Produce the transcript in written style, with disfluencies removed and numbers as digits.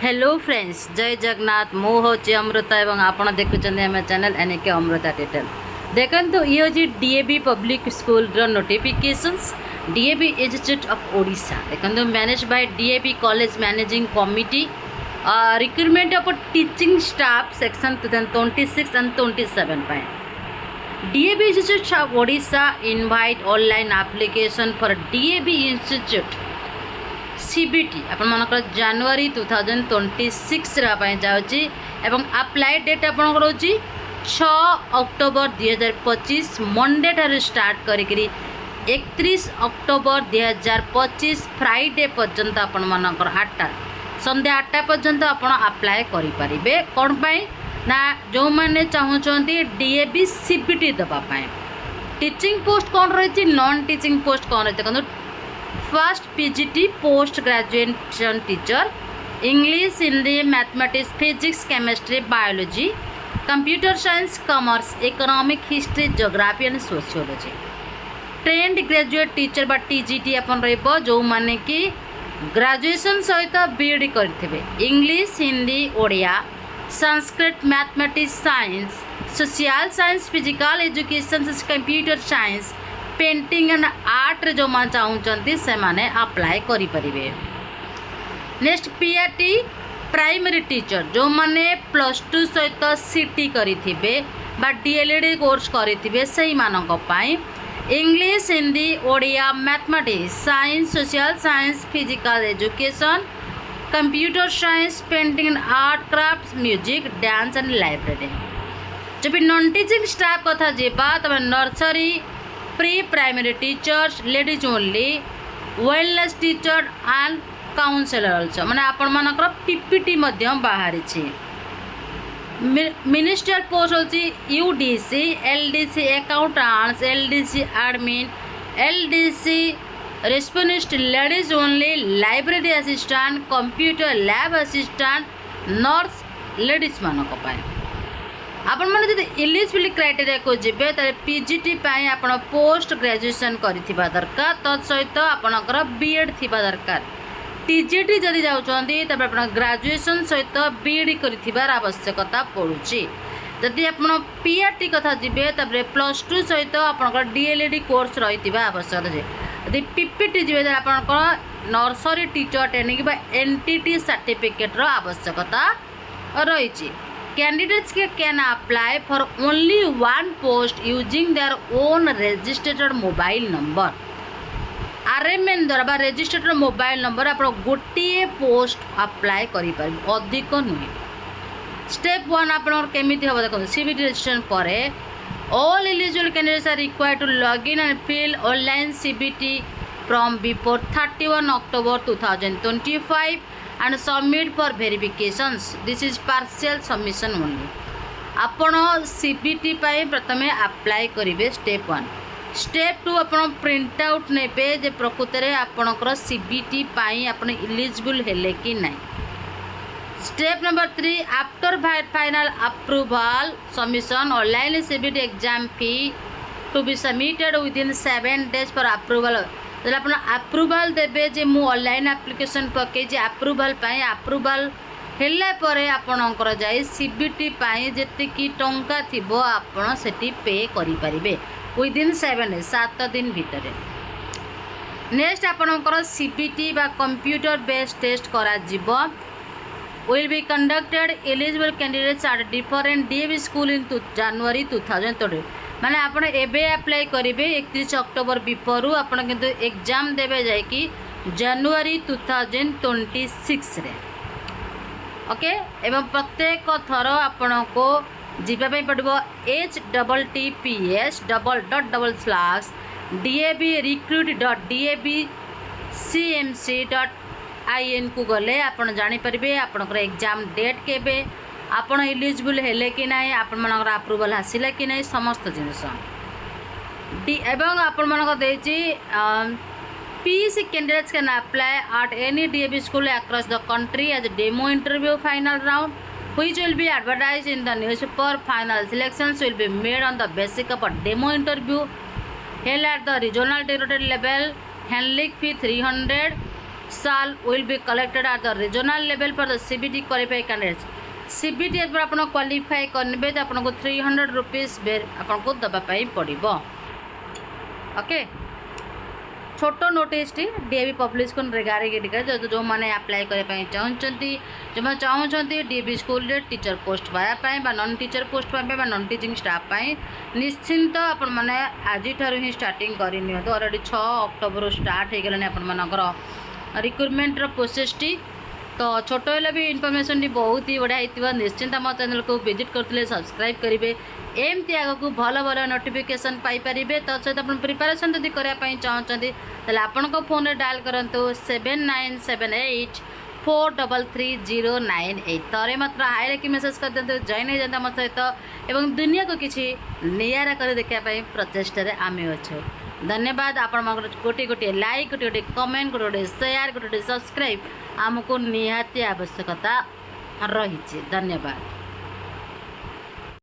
Hello friends, जय जगन्नाथ। मु हूँ अमृता एवं आपड़ देखुं आम चैनल एनके अमृता डिटेल। देखो ये हूँ DAV public school notifications DAV institute of Odisha. देखो manage by DAV college managing committee recruitment of teaching staff section 26 and 27 पाए DAV institute of Odisha invite online application for DAV institute CBT आपण मनकर जनवरी 2026 जाऊँगी एवं apply date आपंकर 6 October 2025 Monday ठार start करी 31 October 2025 Friday पर्यंत आपण मनकर 8टा संध्या 8टा पर्यंत आपण अप्लाई करें। कौन पाई ना जो मैंने चाहूँगी डीएवी सीबीटी दवापाई टीचिंग पोस्ट कौन रही नॉन टीचिंग पोस्ट कौन रही देखो first PGT post graduation teacher English Hindi mathematics physics chemistry biology computer science commerce economic history geography and sociology trained graduate teacher बा टीजीटी अपन रहिबो जो माने कि ग्रेजुएशन सहित बीएड करथिबे English Hindi Odia Sanskrit mathematics science social science physical education computer science painting and art जो मान चाहूँगी से माने अप्लाई करें। नेक्स्ट पीआरटी प्राइमरी टीचर जो माने +2 सहित सीटी करेंगे बा डीएलएड कोर्स करेंगे से मानक पाई English Hindi Odia mathematics science social science physical education computer science painting and art craft music dance and library. जब नॉन टीचिंग स्टाफ कथा जीवा तब nursery pre primary teachers ladies only wellness teacher and counsellor also माने आपण मानकर PPT मध्य बाहरी ministerial post होची UDC LDC accountants LDC admin LDC receptionist ladies only library assistant computer lab assistant nurse ladies मानक पाए आपण मैंने जब इलिजिबिलिटी क्राइटेरिया को जीवे ताले पीजीटी पाई आपण पोस्ट ग्रेजुएशन करिथिबा दरकार तत्सहित आपणकर बीएड थिबा दरकार टीजीटी जदि जाउछंती तबे आपण ग्रेजुएशन सहित बीएड करिथिबार आवश्यकता पड़ुची। जदि आपण पीआरटी कथा जीवे तबे +2 सहित आपणकर डीएलएड कोर्स रहिथिबा आवश्यकता जे यदि पीपीटी जीवे ताले आपणकर नर्सरी टीचर ट्रेनिंग बा एनटीटी सर्टिफिकेट रो आवश्यकता रहिची। Candidates can apply for only one post using their own registered mobile number. RMN द्वारा बा registered mobile number आप गोटे पोस्ट अप्लाई करि पार अधिक नुहे। स्टेप 1 आप केमिति हम देखो सीबीटी रजिस्ट्रेशन पर all eligible candidates are required to log in and fill online CBT from before 31 October 2025 and submit for verifications. This is partial submission only. आपण सीबीटी पाई प्रथमे अप्लाई करेंगे स्टेप 1 स्टेप 2 आपण print out नेबे जे प्रकृत रे आपणकर CBT पाई आपण eligible हेले कि नहीं। Step number 3 after final approval submission online CBT exam fee to be submitted within 7 days for approval जब आप अप्रूवल देवे जे मु ऑनलाइन एप्लिकेशन पकई अप्रूवल अप्रूवल हेल्ला आपणकर जाए सीबीटी जी टंका थिबो आपण सेठी पे करि परिबे विदिन 7 days 7 दिन भितर। नेक्स्ट आपणकर सीबीटी बा कंप्यूटर बेस्ड टेस्ट करा जिवो will be conducted eligible candidates at different DAV school in January 2030 माने आपण एबे अप्लाई करेंगे 31 अक्टोबर बिफोर आपण किंतु एग्जाम देवे जाए कि जनवरी 2026 रे ओके। एवं प्रत्येक थर आपण को जीवाई पड़ो https://dab-recruit.dabcmc.in को गले आपण जानि परिबे आपनकर एग्जाम डेट केबे आपण इलिजिबल हेले कि नहीं आपण मनकर अप्रूवल हासिला कि नहीं समस्त जिनस एवं आपण मनकर देछि PC candidates can apply at any DAV school across the country as demo interview final round which will be advertised in the newspaper. Final selections will be made on the basis of a demo interview held at the regional territorial level. Handling fee 300. shall will be collected at the regional level for the CBT qualified candidates. CBT पर आप qualify करने तो आपको 300 rupees आपको दवाई पड़ो। Okay छोट notice T DAV publish कर 11 जो मैंने अप्लाई करने चाहते जो मैं चाहते डीएवी स्कूल रे टीचर पोस्ट पाइबापी नॉन टीचर पोस्ट पाइबा नॉन टीचिंग स्टाफ निश्चिंत आपण मैंने आज ही स्टार्टिंग करनी अलरेडी 6 अक्टोबर स्टार्ट हो गलानी आपर रिक्रुटमेंट प्रोसेस टी तो छोट है भी इनफर्मेशन टी बहुत ही बढ़िया होता निश्चिंत मो चैनल को विजिट करते सब्सक्राइब करेंगे एमती आग को भल भल नोटिफिकेशन पाइपर तो सहित आप प्रिपेरेसन जब करने चाहते आपण फोन में डायल करूँ 7978433098 तरे मात्र हाई कि मेसेज कर दिखाते जॉइन हो जाता मो सहित एवं दुनिया को किसी निरा कर देखापी प्रचेषा आम अच्छे। धन्यवाद आपण गोटे गोटे लाइक गोटे गोटे कमेंट गोटे गोटे शेयर गोटे गोटे सब्सक्राइब आमको निहाती आवश्यकता रही। धन्यवाद।